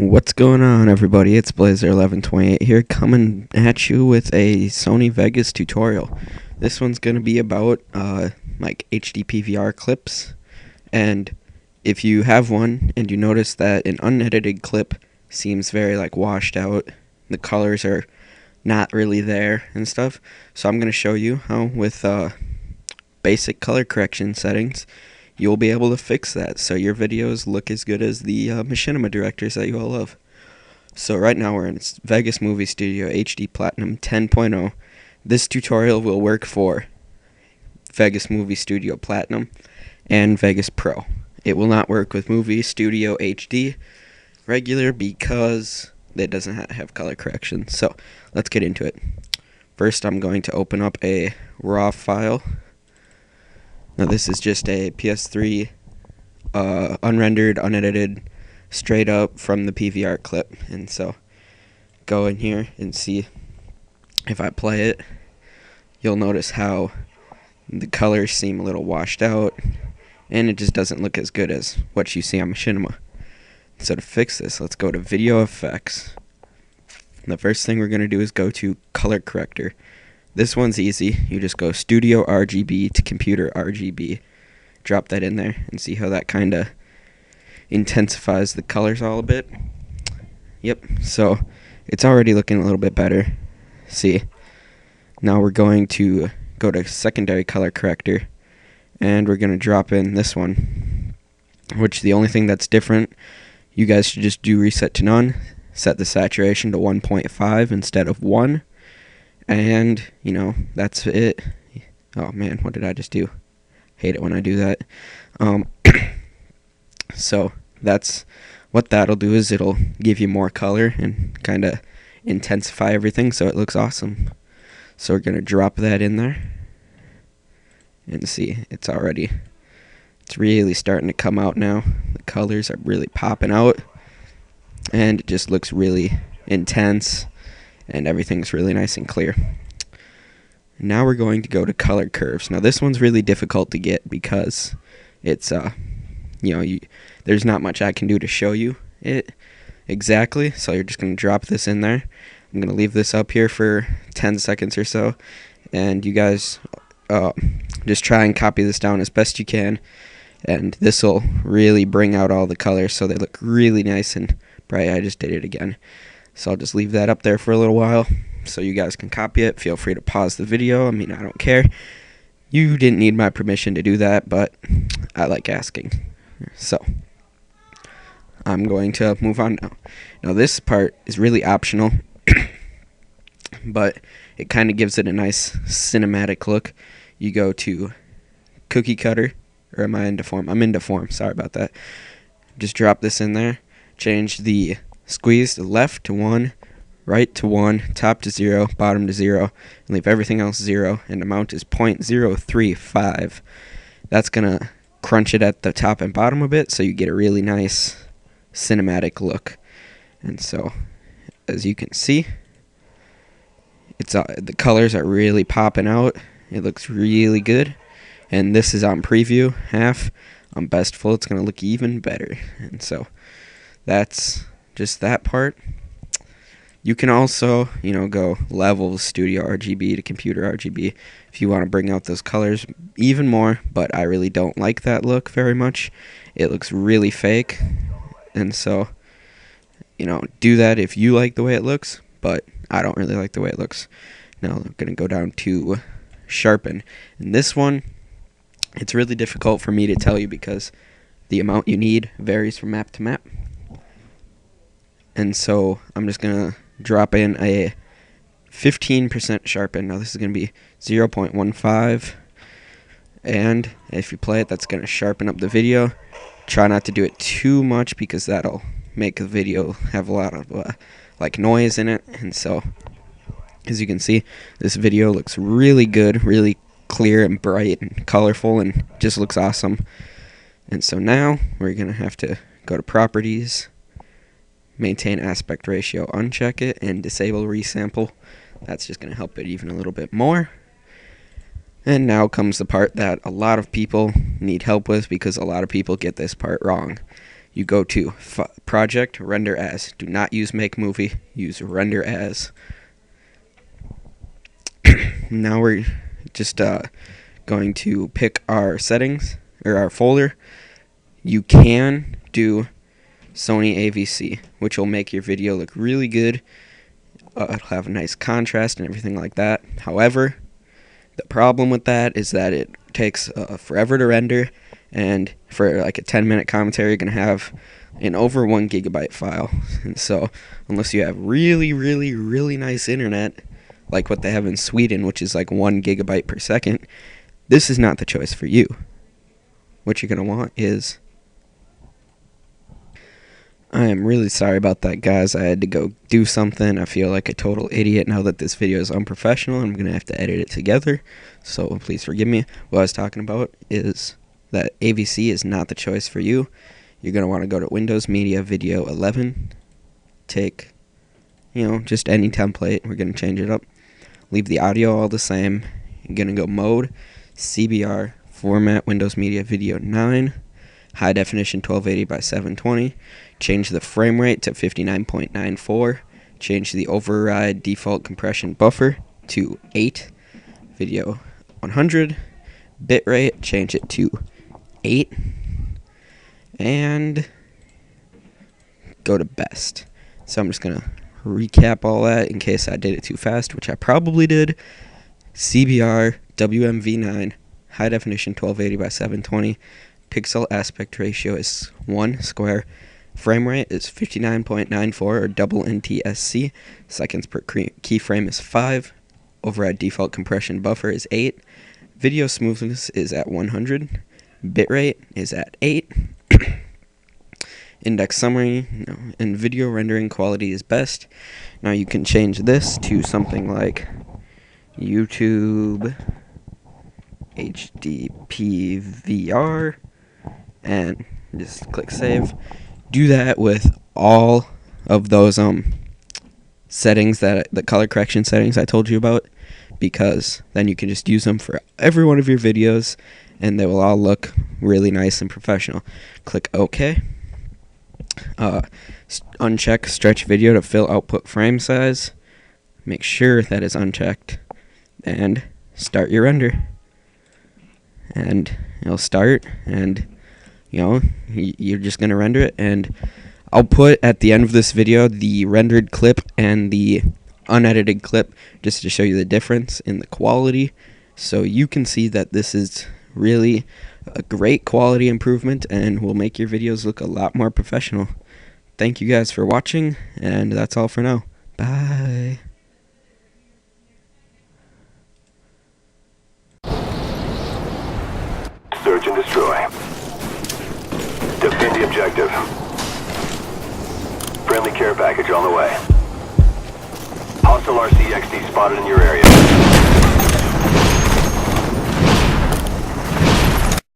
What's going on, everybody? It's Blazer1128 here, coming at you with a Sony Vegas tutorial. This one's going to be about like HD PVR clips, and if you have one and you notice that an unedited clip seems very like washed out, the colors are not really there and stuff, so I'm going to show you how with basic color correction settings you'll be able to fix that so your videos look as good as the machinima directors that you all love. So right now we're in Vegas Movie Studio HD Platinum 10.0. This tutorial will work for Vegas Movie Studio Platinum and Vegas Pro. It will not work with Movie Studio HD regular because it doesn't have color correction. So let's get into it. First, I'm going to open up a RAW file. Now this is just a PS3 unrendered, unedited, straight up from the PVR clip. And so go in here and see if I play it. You'll notice how the colors seem a little washed out and it just doesn't look as good as what you see on Machinima. So to fix this, let's go to Video Effects. The first thing we're going to do is go to Color Corrector. This one's easy. You just go Studio RGB to Computer RGB. Drop that in there and see how that kind of intensifies the colors all a bit. Yep, so it's already looking a little bit better. See, now we're going to go to Secondary Color Corrector and we're going to drop in this one, which the only thing that's different, you guys should just do Reset to None, set the saturation to 1.5 instead of 1. And, you know, that's it. Oh, man, what did I just do? Hate it when I do that. So that's what that'll do, is it'll give you more color and kind of intensify everything so it looks awesome. So we're going to drop that in there. And see, it's really starting to come out now. The colors are really popping out. And it just looks really intense. And everything's really nice and clear. Now we're going to go to color curves. Now this one's really difficult to get because it's there's not much I can do to show you it exactly. So you're just going to drop this in there. I'm going to leave this up here for 10 seconds or so, and you guys just try and copy this down as best you can, and this will really bring out all the colors so they look really nice and bright. I just did it again. So I'll just leave that up there for a little while so you guys can copy it. Feel free to pause the video. I mean, I don't care. You didn't need my permission to do that, but I like asking. So I'm going to move on now. Now this part is really optional, but it kind of gives it a nice cinematic look. You go to Cookie Cutter, or am I into form? I'm into form. Sorry about that. Just drop this in there. Change the squeeze to left to 1, right to 1, top to 0, bottom to 0, and leave everything else 0, and amount is 0.035. That's going to crunch it at the top and bottom a bit so you get a really nice cinematic look. And so, as you can see, it's the colors are really popping out. It looks really good. And this is on preview half. On best full, it's going to look even better. And so, that's just that part. You can also, go levels, Studio RGB to Computer RGB if you want to bring out those colors even more, but I really don't like that look very much. It looks really fake, and so, do that if you like the way it looks, but I don't really like the way it looks. Now I'm going to go down to Sharpen, and this one, it's really difficult for me to tell you because the amount you need varies from map to map. And so I'm just going to drop in a 15% sharpen. Now this is going to be 0.15. And if you play it, that's going to sharpen up the video. Try not to do it too much because that'll make the video have a lot of noise in it. And so, as you can see, this video looks really good, really clear and bright and colorful, and just looks awesome. And so now we're going to have to go to Properties, Maintain Aspect Ratio, uncheck it, and disable resample. That's just going to help it even a little bit more. And now comes the part that a lot of people need help with because a lot of people get this part wrong. you go to Project, Render As. Do not use Make Movie, use Render As. Now we're just going to pick our settings, or our folder. You can do Sony AVC, which will make your video look really good. It'll have a nice contrast and everything like that. However, the problem with that is that it takes forever to render, and for like a 10-minute commentary, you're going to have an over 1 gigabyte file. And so, unless you have really, really, really nice internet, like what they have in Sweden, which is like 1 gigabyte per second, this is not the choice for you. What you're going to want is... I am really sorry about that, guys. I had to go do something. I feel like a total idiot now that this video is unprofessional. I'm going to have to edit it together, so please forgive me. What I was talking about is that AVC is not the choice for you. You're going to want to go to Windows Media Video 11. Take, just any template. We're going to change it up. Leave the audio all the same. You're going to go Mode, CBR, Format, Windows Media Video 9. High definition 1280 by 720. Change the frame rate to 59.94. Change the override default compression buffer to 8. Video 100. Bitrate, change it to 8. And go to best. So I'm just going to recap all that in case I did it too fast, which I probably did. CBR, WMV9, high definition 1280 by 720. Pixel aspect ratio is 1 square. Frame rate is 59.94 or double NTSC. Seconds per keyframe is 5. Override default compression buffer is 8. Video smoothness is at 100. Bitrate is at 8. Index summary and video rendering quality is best. Now you can change this to something like YouTube HDPVR. And just click save. Do that with all of those settings, the color correction settings I told you about, because then you can just use them for every one of your videos and they will all look really nice and professional. Click OK. Uncheck stretch video to fill output frame size. Make sure that is unchecked and start your render. And it'll start, and you're just going to render it, and I'll put at the end of this video the rendered clip and the unedited clip just to show you the difference in the quality, so you can see that this is really a great quality improvement and will make your videos look a lot more professional. Thank you guys for watching, and that's all for now. Bye. Search and destroy. Defend the objective. Friendly care package on the way. Hostile RCXD spotted in your area.